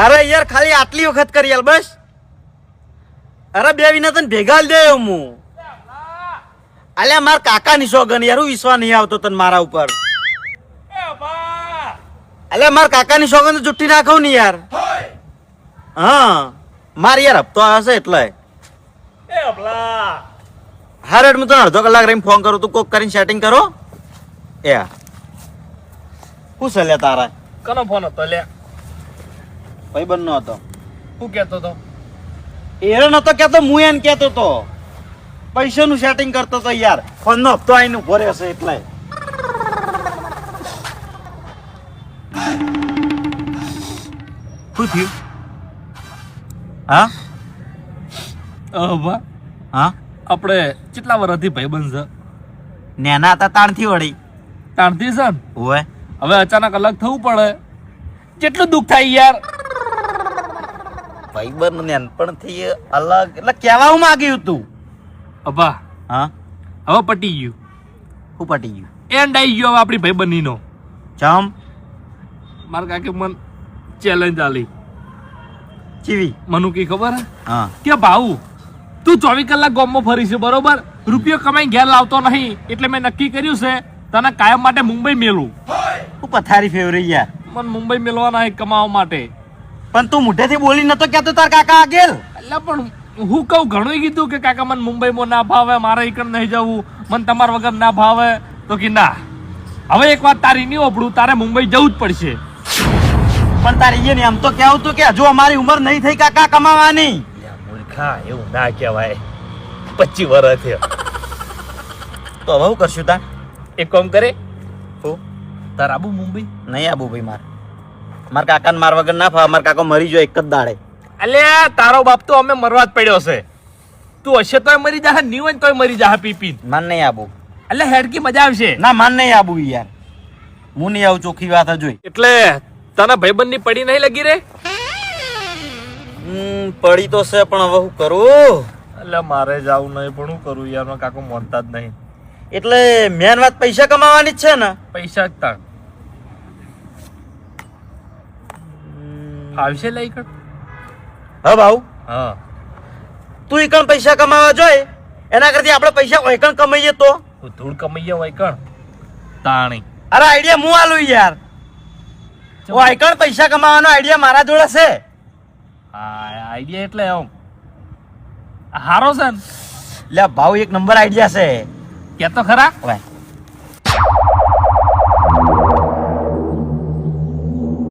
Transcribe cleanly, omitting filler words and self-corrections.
અરે યાર ખાલી આટલી વખત કરી યાર બસ. અરે બે વિના તને ભેગા દે હું. અલ્યા માર કાકાની સોગન યાર, હું વિશ્વાસ નહીં આવતો તને મારા ઉપર. અલ્યા માર કાકાની સોગન તો જુઠ્ઠી નાખું ને યાર. હા માર યાર હપ્તો આવશે એટલે. હા રેડ, હું તને અડધો કલાક રહીને ફોન કરું, તું કોક કરીને સેટિંગ કરો. એ શું છે લે તારા? કનો ફોન હતો લે? ભાઈબંધ નો હતો. શું કેતો તો? એરો નતો કેતો, હું એને કેતો તો પૈસાનું સેટિંગ કરતો તો યાર. ફોન નો હપ્તો આઈને ઉભો રહેશે એટલે. શું થયું? હા હા આપણે કેટલા વર્ષથી ભાઈબંધ છે? નેના હતા તાણથી વળી. તાણથી છે ને? ઓય હવે અચાનક અલગ થવું પડે, કેટલું દુઃખ થાય યાર. ભાઈબંધ નેનપણથી અલગ એટલે કહેવા હું માંગ્યું તું. અભા હા હવે પટી ગયું, શું પટી ગયું? એન્ડ આવી ગયો હવે આપણી ભાઈબંધીનો. ચમ મારા કાકે મન ચેલેન્જ આલી. ચીવી મનુ કી ખબર હે હા કે ભાઉ તું 24 કલાક ગામમાં ફરી છે બરોબર, રૂપિયો કમાઈ ઘેર લાવતો નહીં, એટલે મેં નક્કી કર્યું છે તને કાયમ માટે મુંબઈ મેલું. તું પથારી ફેવરી યાર. મને મુંબઈ મેલવાના છે કમાવા માટે. પણ તું મોઢેથી બોલી નતો કેતો તાર કાકા આગેલ. એટલે પણ હું કહું ઘણું કીધું કે કાકા મને મુંબઈમાં ના ભાવે, મારે એકણ નહીં જવું, મને તમારા વગર ના ભાવે. તો કે ના, હવે એક વાત તારી નહીં ઓપડું, તારે મુંબઈ જવું જ પડશે. પણ તારી એને એમ તો કેવું તું કે હજુ અમારી ઉંમર નહીં થઈ કાકા કમાવાની. મૂર્ખા, એવું ના કહેવાય, 25 વર્ષ થયા. તો હવે શું કરશું તાર? એક કામ કરે, હું તાર આબુ મુંબઈ? નહીં આબુ ભાઈ માર. મારા કાકાને માર વગર ના ફાવે. મારા કાકો મરી જાય એક જ દાડે. અલ્યા તારો બાપ તો અમે મરવા જ પડ્યો છે. તું હશે તોય મરી જાહે, નહીં હોય તોય મરી જાહે પી પી. માન નહીં આબુ. એટલે હેડકી મજા આવશે. ના માન નહીં આબુ યાર, હું નહીં આવું, ચોખ્ખી વાત જોઈ. એટલે તને ભાઈબંધ ની પડી નહીં લગી રે? પડી તો છે પણ હવે શું કરું? એટલે મારે જાવું નહીં પણ શું કરું યાર, મારા કાકો માનતા જ નહીં. એટલે મેન વાત પૈસા કમાવાની જ છે ને. પૈસા જ તાણ આવશે લઈ કર. હા ભાઉ, હા તું એકણ પૈસા કમાવા જોઈ, એના કરતી આપણે પૈસા ઓયકણ કમાઈએ તો. તું ધૂળ કમાઈએ હોય કણ તાણી. અરે આઈડિયા હું આલું યાર. ઓયકણ પૈસા કમાવાનો આઈડિયા મારા જોડે છે. હા આઈડિયા એટલે એમ હારો છે ને? લે ભાવ એક નંબર આઈડિયા છે. કે તો ખરા. ઓય